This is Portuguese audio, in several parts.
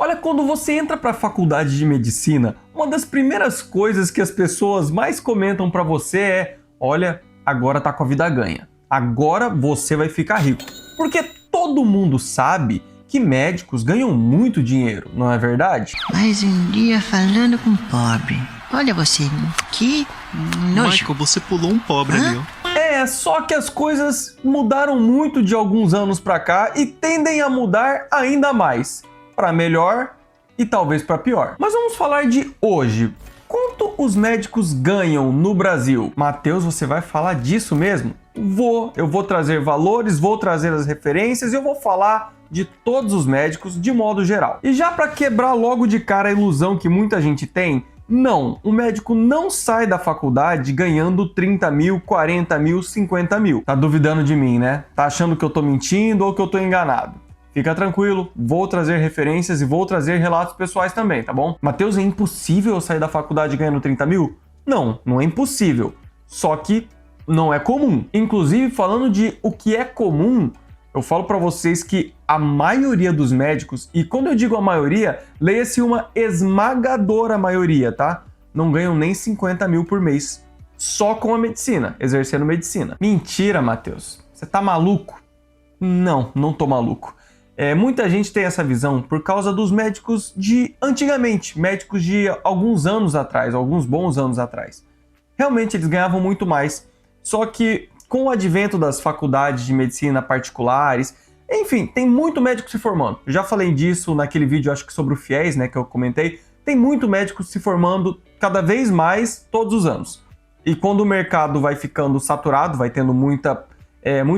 Olha, quando você entra para a faculdade de medicina, uma das primeiras coisas que as pessoas mais comentam para você é: olha, agora tá com a vida ganha. Agora você vai ficar rico. Porque todo mundo sabe que médicos ganham muito dinheiro, não é verdade? Mais um dia falando com pobre. Olha você, que nojo. Michael, você pulou um pobre ali, ó. É, só que as coisas mudaram muito de alguns anos para cá e tendem a mudar ainda mais. Para melhor e talvez para pior. Mas vamos falar de hoje. Quanto os médicos ganham no Brasil? Matheus, você vai falar disso mesmo? Eu vou trazer valores, vou trazer as referências e eu vou falar de todos os médicos de modo geral. E já para quebrar logo de cara a ilusão que muita gente tem, não, o médico não sai da faculdade ganhando 30 mil, 40 mil, 50 mil. Tá duvidando de mim, né? Tá achando que eu tô mentindo ou que eu tô enganado? Fica tranquilo, vou trazer referências e vou trazer relatos pessoais também, tá bom? Matheus, é impossível eu sair da faculdade ganhando 30 mil? Não, não é impossível. Só que não é comum. Inclusive, falando de o que é comum, eu falo pra vocês que a maioria dos médicos, e quando eu digo a maioria, leia-se uma esmagadora maioria, tá? Não ganham nem 50 mil por mês. Só com a medicina, exercendo medicina. Mentira, Matheus. Você tá maluco? Não, não tô maluco. Muita gente tem essa visão por causa dos médicos de antigamente, médicos de alguns anos atrás, alguns bons anos atrás. Realmente eles ganhavam muito mais, só que com o advento das faculdades de medicina particulares, enfim, tem muito médico se formando. Eu já falei disso naquele vídeo, acho que sobre o FIES, né, que eu comentei. Tem muito médico se formando cada vez mais todos os anos. E quando o mercado vai ficando saturado, vai tendo muita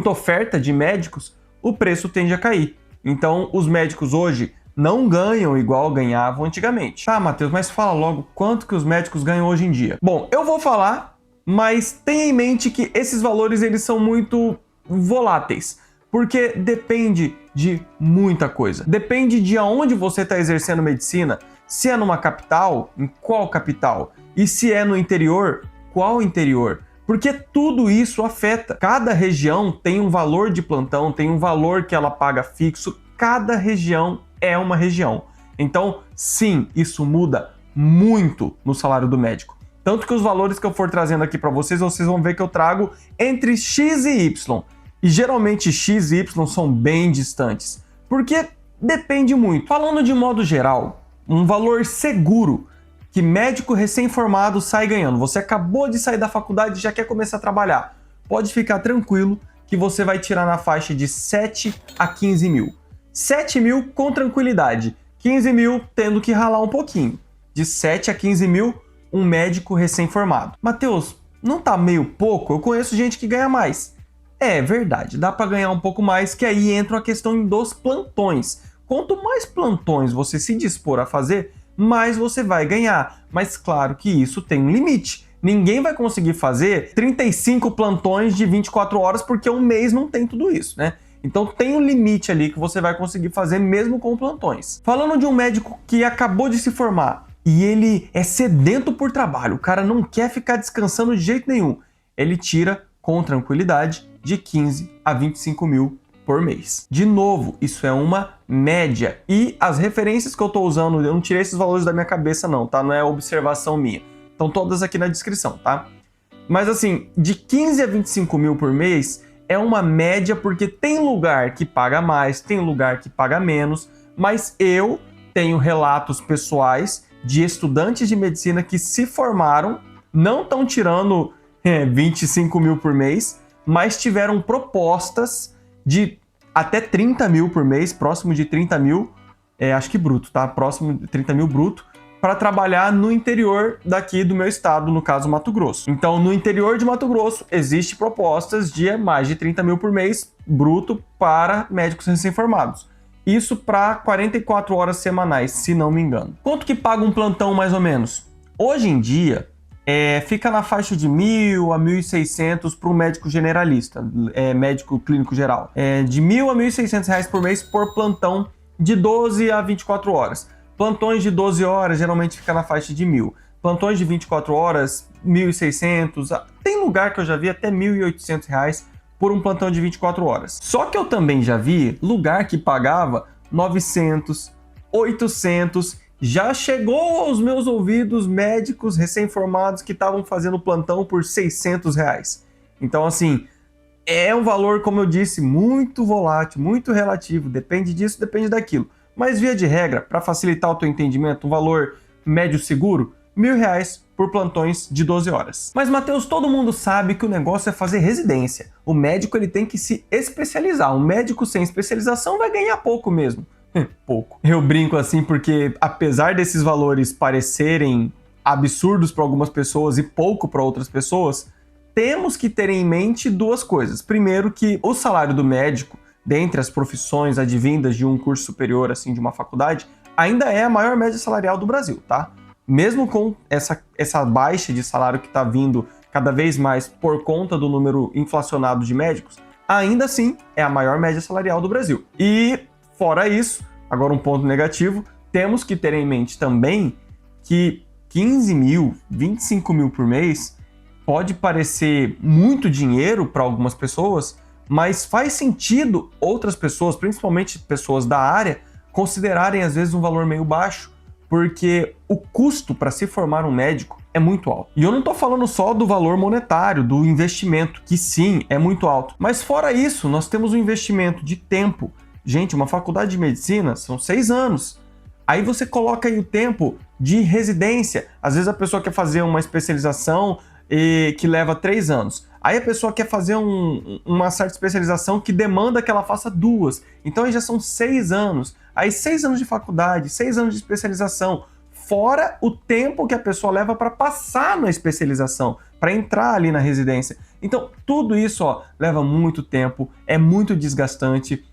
oferta de médicos, o preço tende a cair. Então, os médicos hoje não ganham igual ganhavam antigamente. Tá, Matheus, mas fala logo quanto que os médicos ganham hoje em dia. Bom, eu vou falar, mas tenha em mente que esses valores eles são muito voláteis, porque depende de muita coisa. Depende de aonde você está exercendo medicina, se é numa capital, em qual capital, e se é no interior, qual interior. Porque tudo isso afeta. Cada região tem um valor de plantão, tem um valor que ela paga fixo. Cada região é uma região. Então, sim, isso muda muito no salário do médico. Tanto que os valores que eu for trazendo aqui para vocês vão ver que eu trago entre X e Y. E geralmente X e Y são bem distantes. Porque depende muito. Falando de modo geral, um valor seguro que médico recém-formado sai ganhando. Você acabou de sair da faculdade e já quer começar a trabalhar. Pode ficar tranquilo que você vai tirar na faixa de 7 a 15 mil. 7 mil com tranquilidade. 15 mil tendo que ralar um pouquinho. De 7 a 15 mil, um médico recém-formado. Matheus, não tá meio pouco? Eu conheço gente que ganha mais. É verdade, dá para ganhar um pouco mais, que aí entra a questão dos plantões. Quanto mais plantões você se dispor a fazer, mais você vai ganhar. Mas claro que isso tem um limite. Ninguém vai conseguir fazer 35 plantões de 24 horas porque um mês não tem tudo isso, né? Então tem um limite ali que você vai conseguir fazer mesmo com plantões. Falando de um médico que acabou de se formar e ele é sedento por trabalho, o cara não quer ficar descansando de jeito nenhum, ele tira com tranquilidade de 15 a 25 mil por mês. De novo, isso é uma média. E as referências que eu tô usando, eu não tirei esses valores da minha cabeça não, tá? Não é observação minha. Estão todas aqui na descrição, tá? Mas assim, de 15 a 25 mil por mês é uma média porque tem lugar que paga mais, tem lugar que paga menos, mas eu tenho relatos pessoais de estudantes de medicina que se formaram, não estão tirando 25 mil por mês, mas tiveram propostas de até 30 mil por mês, próximo de 30 mil, acho que bruto, tá? Próximo de 30 mil bruto, para trabalhar no interior daqui do meu estado, no caso Mato Grosso. Então, no interior de Mato Grosso, existe propostas de mais de 30 mil por mês, bruto, para médicos recém-formados. Isso para 44 horas semanais, se não me engano. Quanto que paga um plantão, mais ou menos? Hoje em dia, fica na faixa de 1.000 a 1.600 para um médico generalista, médico clínico geral. De 1.000 a 1.600 reais por mês por plantão de 12 a 24 horas. Plantões de 12 horas geralmente fica na faixa de 1.000. Plantões de 24 horas, 1.600. Tem lugar que eu já vi até 1.800 reais por um plantão de 24 horas. Só que eu também já vi lugar que pagava 900, 800. Já chegou aos meus ouvidos médicos recém-formados que estavam fazendo plantão por R$600. Então, assim, é um valor, como eu disse, muito volátil, muito relativo. Depende disso, depende daquilo. Mas, via de regra, para facilitar o teu entendimento, um valor médio seguro, R$1.000 por plantões de 12 horas. Mas, Matheus, todo mundo sabe que o negócio é fazer residência. O médico ele tem que se especializar. Um médico sem especialização vai ganhar pouco mesmo. Pouco. Eu brinco assim porque, apesar desses valores parecerem absurdos para algumas pessoas e pouco para outras pessoas, temos que ter em mente duas coisas. Primeiro, que o salário do médico, dentre as profissões advindas de um curso superior, assim, de uma faculdade, ainda é a maior média salarial do Brasil, tá? Mesmo com essa baixa de salário que está vindo cada vez mais por conta do número inflacionado de médicos, ainda assim é a maior média salarial do Brasil. E fora isso, agora um ponto negativo, temos que ter em mente também que 15 mil, 25 mil por mês pode parecer muito dinheiro para algumas pessoas, mas faz sentido outras pessoas, principalmente pessoas da área, considerarem às vezes um valor meio baixo, porque o custo para se formar um médico é muito alto. E eu não estou falando só do valor monetário, do investimento, que sim, é muito alto. Mas fora isso, nós temos um investimento de tempo. Gente, uma faculdade de medicina são 6 anos. Aí você coloca aí o tempo de residência. Às vezes a pessoa quer fazer uma especialização que leva 3 anos. Aí a pessoa quer fazer uma certa especialização que demanda que ela faça 2. Então aí já são 6 anos. Aí 6 anos de faculdade, 6 anos de especialização. Fora o tempo que a pessoa leva para passar na especialização, para entrar ali na residência. Então tudo isso leva muito tempo, é muito desgastante.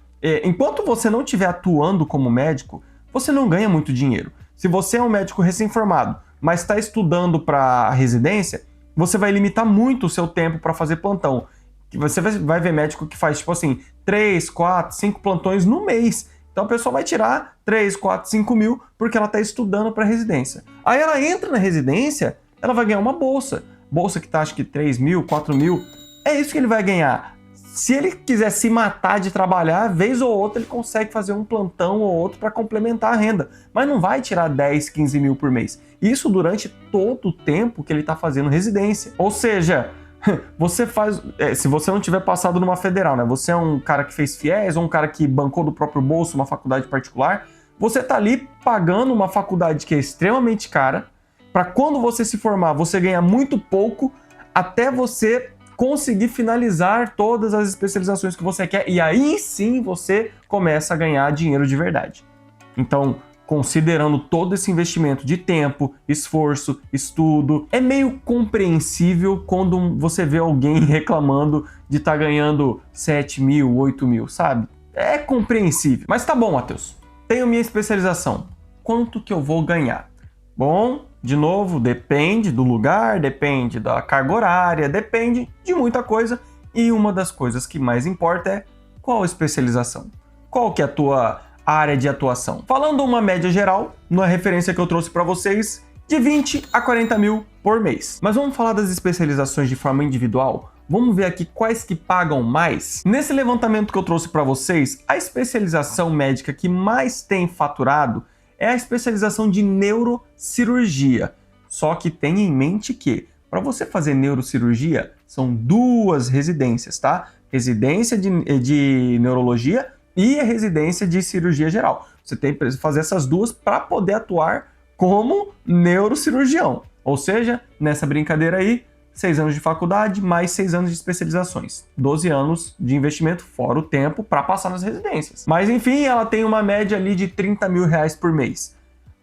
Enquanto você não estiver atuando como médico, você não ganha muito dinheiro. Se você é um médico recém-formado, mas está estudando para a residência, você vai limitar muito o seu tempo para fazer plantão. Você vai ver médico que faz, tipo assim, 3, 4, 5 plantões no mês. Então a pessoa vai tirar 3, 4, 5 mil porque ela está estudando para residência. Aí ela entra na residência, ela vai ganhar uma bolsa. Bolsa que está, acho que 3 mil, 4 mil. É isso que ele vai ganhar. Se ele quiser se matar de trabalhar, vez ou outra ele consegue fazer um plantão ou outro para complementar a renda, mas não vai tirar 10, 15 mil por mês. Isso durante todo o tempo que ele está fazendo residência. Ou seja, você faz, se você não tiver passado numa federal, né? Você é um cara que fez FIES ou um cara que bancou do próprio bolso uma faculdade particular, você está ali pagando uma faculdade que é extremamente cara, para quando você se formar, você ganhar muito pouco até você conseguir finalizar todas as especializações que você quer e aí sim você começa a ganhar dinheiro de verdade. Então, considerando todo esse investimento de tempo, esforço, estudo, é meio compreensível quando você vê alguém reclamando de estar ganhando 7 mil, 8 mil, sabe? É compreensível. Mas tá bom, Matheus, tenho minha especialização. Quanto que eu vou ganhar? Bom, de novo, depende do lugar, depende da carga horária, depende de muita coisa. E uma das coisas que mais importa é qual especialização. Qual que é a tua área de atuação? Falando uma média geral, na referência que eu trouxe para vocês, de 20 a 40 mil por mês. Mas vamos falar das especializações de forma individual? Vamos ver aqui quais que pagam mais? Nesse levantamento que eu trouxe para vocês, a especialização médica que mais tem faturado é a especialização de neurocirurgia. Só que tenha em mente que, para você fazer neurocirurgia, são 2 residências, tá? Residência de neurologia e a residência de cirurgia geral. Você tem que fazer essas 2 para poder atuar como neurocirurgião. Ou seja, nessa brincadeira aí, 6 anos de faculdade, mais 6 anos de especializações. 12 anos de investimento, fora o tempo, para passar nas residências. Mas enfim, ela tem uma média ali de 30 mil reais por mês.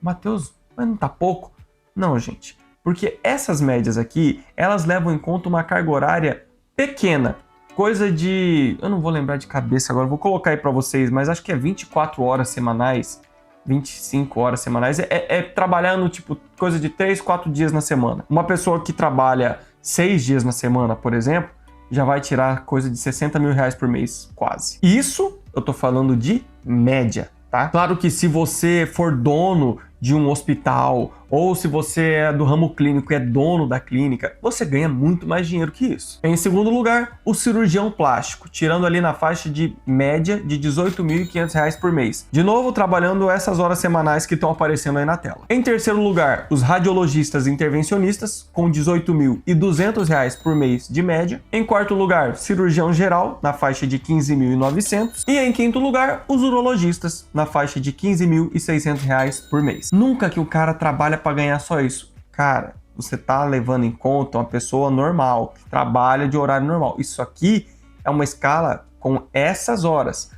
Matheus, mas não tá pouco? Não, gente. Porque essas médias aqui, elas levam em conta uma carga horária pequena. Coisa de... eu não vou lembrar de cabeça agora, vou colocar aí para vocês, mas acho que é 24 horas semanais, 25 horas semanais. É trabalhando, tipo, coisa de 3, 4 dias na semana. Uma pessoa que trabalha 6 dias na semana, por exemplo, já vai tirar coisa de 60 mil reais por mês, quase. Isso eu tô falando de média, tá? Claro que se você for dono de um hospital, ou se você é do ramo clínico e é dono da clínica, você ganha muito mais dinheiro que isso. Em segundo lugar, o cirurgião plástico, tirando ali na faixa de média de R$ 18.500 por mês. De novo, trabalhando essas horas semanais que estão aparecendo aí na tela. Em terceiro lugar, os radiologistas intervencionistas, com R$ 18.200 por mês de média. Em quarto lugar, cirurgião geral, na faixa de R$ 15.900. E em quinto lugar, os urologistas, na faixa de R$ 15.600 por mês. Nunca que o cara trabalha para ganhar só isso. Cara, você tá levando em conta uma pessoa normal, que trabalha de horário normal. Isso aqui é uma escala com essas horas.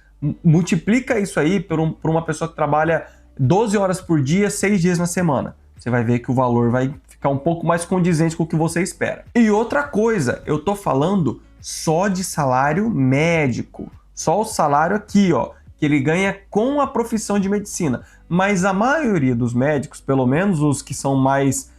Multiplica isso aí por uma pessoa que trabalha 12 horas por dia, 6 dias na semana. Você vai ver que o valor vai ficar um pouco mais condizente com o que você espera. E outra coisa, eu tô falando só de salário médico. Só o salário aqui, ó, que ele ganha com a profissão de medicina. Mas a maioria dos médicos, pelo menos os que são mais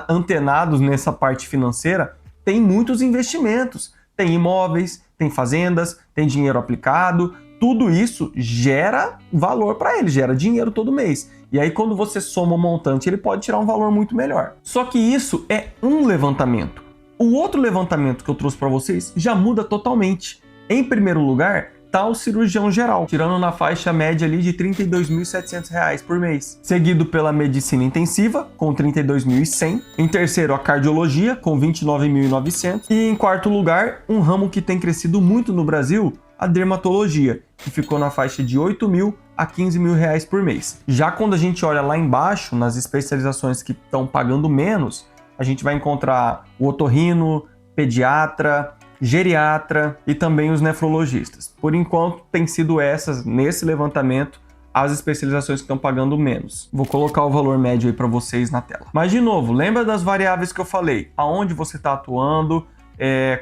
antenados nessa parte financeira, tem muitos investimentos. Tem imóveis, tem fazendas, tem dinheiro aplicado. Tudo isso gera valor para ele, gera dinheiro todo mês. E aí quando você soma o montante, ele pode tirar um valor muito melhor. Só que isso é um levantamento. O outro levantamento que eu trouxe para vocês já muda totalmente. Em primeiro lugar, tá o cirurgião geral, tirando na faixa média ali de R$ 32.700 por mês. Seguido pela medicina intensiva, com R$ 32.100. Em terceiro, a cardiologia, com R$ 29.900. E em quarto lugar, um ramo que tem crescido muito no Brasil, a dermatologia, que ficou na faixa de R$ 8.000 a R$ 15.000 por mês. Já quando a gente olha lá embaixo, nas especializações que estão pagando menos, a gente vai encontrar o otorrino, pediatra, geriatra e também os nefrologistas. Por enquanto, tem sido essas, nesse levantamento, as especializações que estão pagando menos. Vou colocar o valor médio aí para vocês na tela. Mas, de novo, lembra das variáveis que eu falei? Aonde você está atuando,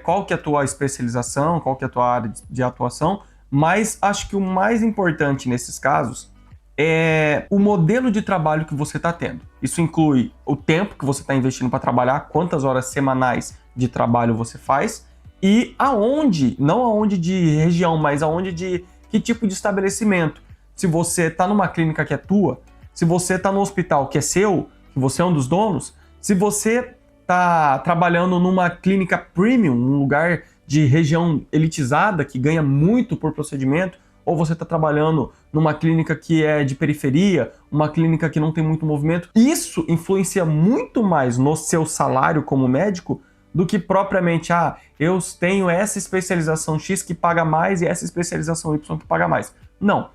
qual que é a tua especialização, qual que é a tua área de atuação, mas acho que o mais importante nesses casos é o modelo de trabalho que você está tendo. Isso inclui o tempo que você está investindo para trabalhar, quantas horas semanais de trabalho você faz, e aonde, não aonde de região, mas aonde de que tipo de estabelecimento. Se você está numa clínica que é tua, se você está no hospital que é seu, que você é um dos donos, se você está trabalhando numa clínica premium, num lugar de região elitizada que ganha muito por procedimento, ou você está trabalhando numa clínica que é de periferia, uma clínica que não tem muito movimento, isso influencia muito mais no seu salário como médico do que propriamente, eu tenho essa especialização X que paga mais e essa especialização Y que paga mais. Não.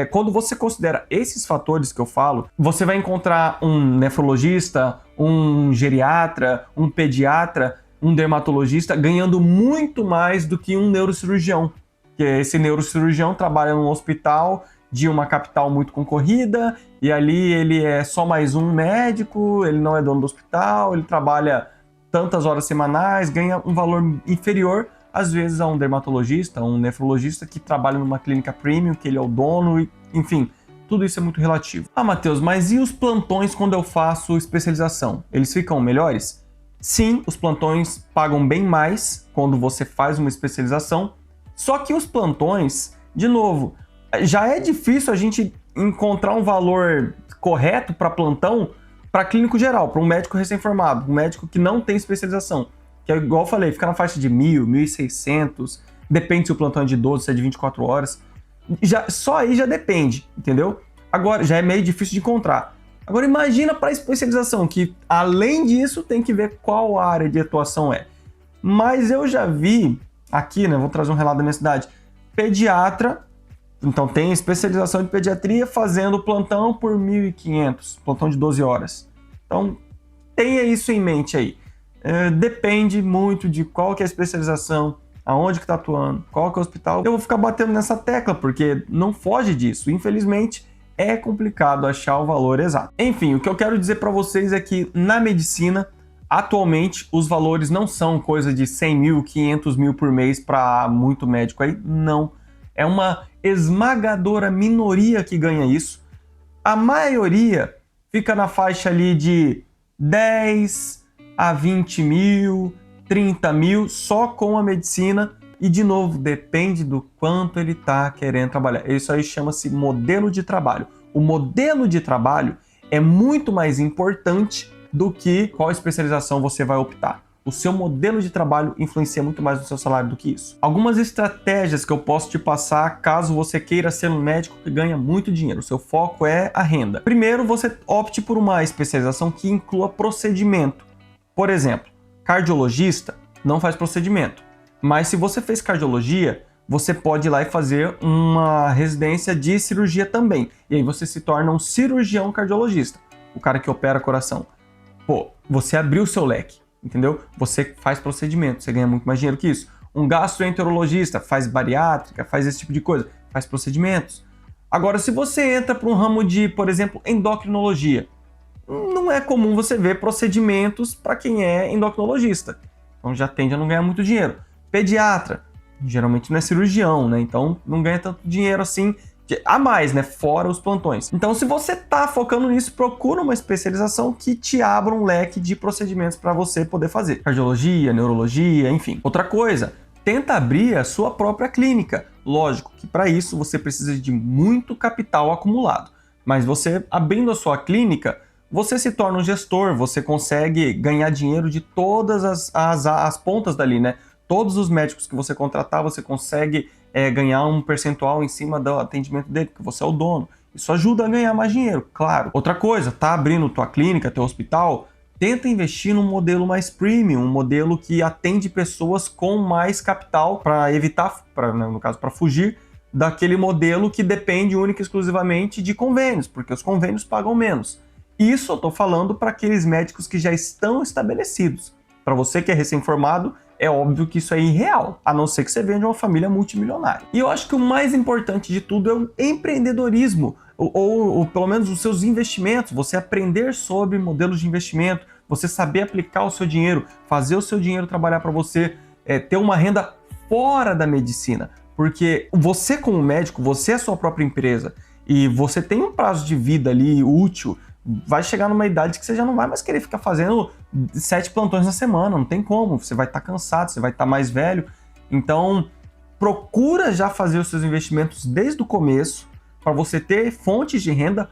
Quando você considera esses fatores que eu falo, você vai encontrar um nefrologista, um geriatra, um pediatra, um dermatologista ganhando muito mais do que um neurocirurgião. Que esse neurocirurgião trabalha num hospital de uma capital muito concorrida e ali ele é só mais um médico, ele não é dono do hospital, ele trabalha tantas horas semanais, ganha um valor inferior, às vezes, a um dermatologista, um nefrologista que trabalha numa clínica premium, que ele é o dono, enfim, tudo isso é muito relativo. Matheus, mas e os plantões quando eu faço especialização? Eles ficam melhores? Sim, os plantões pagam bem mais quando você faz uma especialização, só que os plantões, de novo, já é difícil a gente encontrar um valor correto para plantão para clínico geral, para um médico recém-formado, um médico que não tem especialização, que é igual eu falei, fica na faixa de 1.000, 1.600, depende se o plantão é de 12, se é de 24 horas, só aí já depende, entendeu? Agora, já é meio difícil de encontrar. Agora imagina para especialização, que além disso tem que ver qual área de atuação é. Mas eu já vi, aqui, né, vou trazer um relato da minha cidade, pediatra, então tem especialização de pediatria fazendo plantão por 1.500, plantão de 12 horas. Então tenha isso em mente aí. Depende muito de qual que é a especialização, aonde que está atuando, qual que é o hospital. Eu vou ficar batendo nessa tecla porque não foge disso. Infelizmente é complicado achar o valor exato. Enfim, o que eu quero dizer para vocês é que na medicina, atualmente, os valores não são coisa de 100 mil, 500 mil por mês para muito médico aí, não. É uma esmagadora minoria que ganha isso. A maioria fica na faixa ali de 10 a 20 mil, 30 mil, só com a medicina. E, de novo, depende do quanto ele está querendo trabalhar. Isso aí chama-se modelo de trabalho. O modelo de trabalho é muito mais importante do que qual especialização você vai optar. O seu modelo de trabalho influencia muito mais no seu salário do que isso. Algumas estratégias que eu posso te passar caso você queira ser um médico que ganha muito dinheiro. O seu foco é a renda. Primeiro, você opte por uma especialização que inclua procedimento. Por exemplo, cardiologista não faz procedimento. Mas se você fez cardiologia, você pode ir lá e fazer uma residência de cirurgia também. E aí você se torna um cirurgião cardiologista. O cara que opera coração. Pô, você abriu o seu leque. Entendeu? Você faz procedimento, você ganha muito mais dinheiro que isso. Um gastroenterologista faz bariátrica, faz esse tipo de coisa, faz procedimentos. Agora, se você entra para um ramo de, por exemplo, endocrinologia, não é comum você ver procedimentos para quem é endocrinologista. Então já tende a não ganhar muito dinheiro. Pediatra, geralmente não é cirurgião, né? Então não ganha tanto dinheiro assim a mais, né? Fora os plantões. Então, se você tá focando nisso, procura uma especialização que te abra um leque de procedimentos para você poder fazer. Cardiologia, neurologia, enfim. Outra coisa, tenta abrir a sua própria clínica. Lógico que para isso você precisa de muito capital acumulado. Mas você abrindo a sua clínica, você se torna um gestor, você consegue ganhar dinheiro de todas as pontas dali, né? Todos os médicos que você contratar, você consegue ganhar um percentual em cima do atendimento dele, porque você é o dono. Isso ajuda a ganhar mais dinheiro, claro. Outra coisa, tá abrindo tua clínica, teu hospital, tenta investir num modelo mais premium, um modelo que atende pessoas com mais capital para evitar, no caso, para fugir daquele modelo que depende única e exclusivamente de convênios, porque os convênios pagam menos. Isso eu tô falando para aqueles médicos que já estão estabelecidos. Para você que é recém-formado, é óbvio que isso é irreal, a não ser que você venha de uma família multimilionária. E eu acho que o mais importante de tudo é o empreendedorismo, ou pelo menos os seus investimentos, você aprender sobre modelos de investimento, você saber aplicar o seu dinheiro, fazer o seu dinheiro trabalhar para você, ter uma renda fora da medicina. Porque você como médico, você é a sua própria empresa, e você tem um prazo de vida ali útil, vai chegar numa idade que você já não vai mais querer ficar fazendo 7 plantões na semana, não tem como, você vai estar cansado, você vai estar mais velho. Então, procura já fazer os seus investimentos desde o começo, para você ter fontes de renda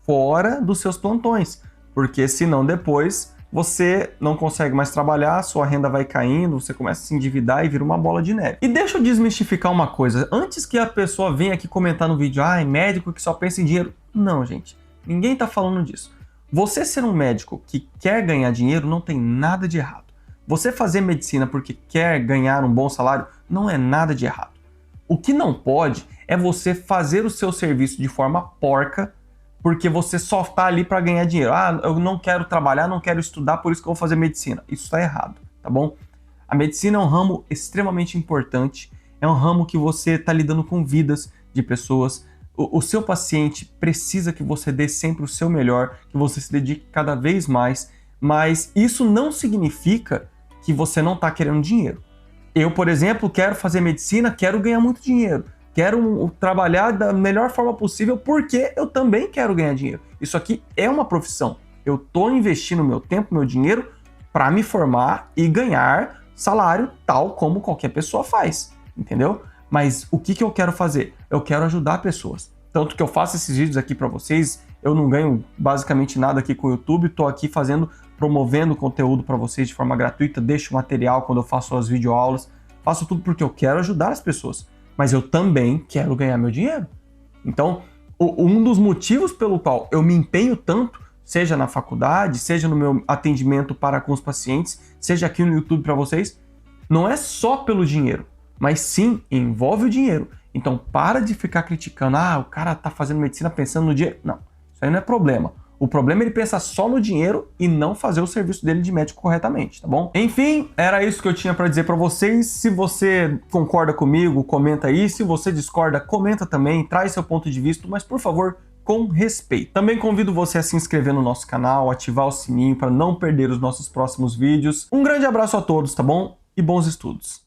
fora dos seus plantões, porque senão depois você não consegue mais trabalhar, sua renda vai caindo, você começa a se endividar e vira uma bola de neve. E deixa eu desmistificar uma coisa, antes que a pessoa venha aqui comentar no vídeo, médico que só pensa em dinheiro. Não, gente. Ninguém está falando disso. Você ser um médico que quer ganhar dinheiro não tem nada de errado. Você fazer medicina porque quer ganhar um bom salário não é nada de errado. O que não pode é você fazer o seu serviço de forma porca porque você só está ali para ganhar dinheiro. Eu não quero trabalhar, não quero estudar, por isso que eu vou fazer medicina. Isso está errado, tá bom? A medicina é um ramo extremamente importante, é um ramo que você está lidando com vidas de pessoas. O seu paciente precisa que você dê sempre o seu melhor, que você se dedique cada vez mais, mas isso não significa que você não está querendo dinheiro. Eu, por exemplo, quero fazer medicina, quero ganhar muito dinheiro, quero trabalhar da melhor forma possível porque eu também quero ganhar dinheiro. Isso aqui é uma profissão. Eu estou investindo meu tempo, meu dinheiro para me formar e ganhar salário tal como qualquer pessoa faz, entendeu? Mas o que eu quero fazer? Eu quero ajudar pessoas. Tanto que eu faço esses vídeos aqui para vocês, eu não ganho basicamente nada aqui com o YouTube, estou aqui promovendo conteúdo para vocês de forma gratuita, deixo material quando eu faço as videoaulas, faço tudo porque eu quero ajudar as pessoas, mas eu também quero ganhar meu dinheiro. Então, um dos motivos pelo qual eu me empenho tanto, seja na faculdade, seja no meu atendimento para com os pacientes, seja aqui no YouTube para vocês, não é só pelo dinheiro, mas sim envolve o dinheiro. Então para de ficar criticando, o cara tá fazendo medicina pensando no dinheiro. Não, isso aí não é problema. O problema é ele pensar só no dinheiro e não fazer o serviço dele de médico corretamente, tá bom? Enfim, era isso que eu tinha para dizer para vocês. Se você concorda comigo, comenta aí. Se você discorda, comenta também, traz seu ponto de vista, mas por favor, com respeito. Também convido você a se inscrever no nosso canal, ativar o sininho para não perder os nossos próximos vídeos. Um grande abraço a todos, tá bom? E bons estudos!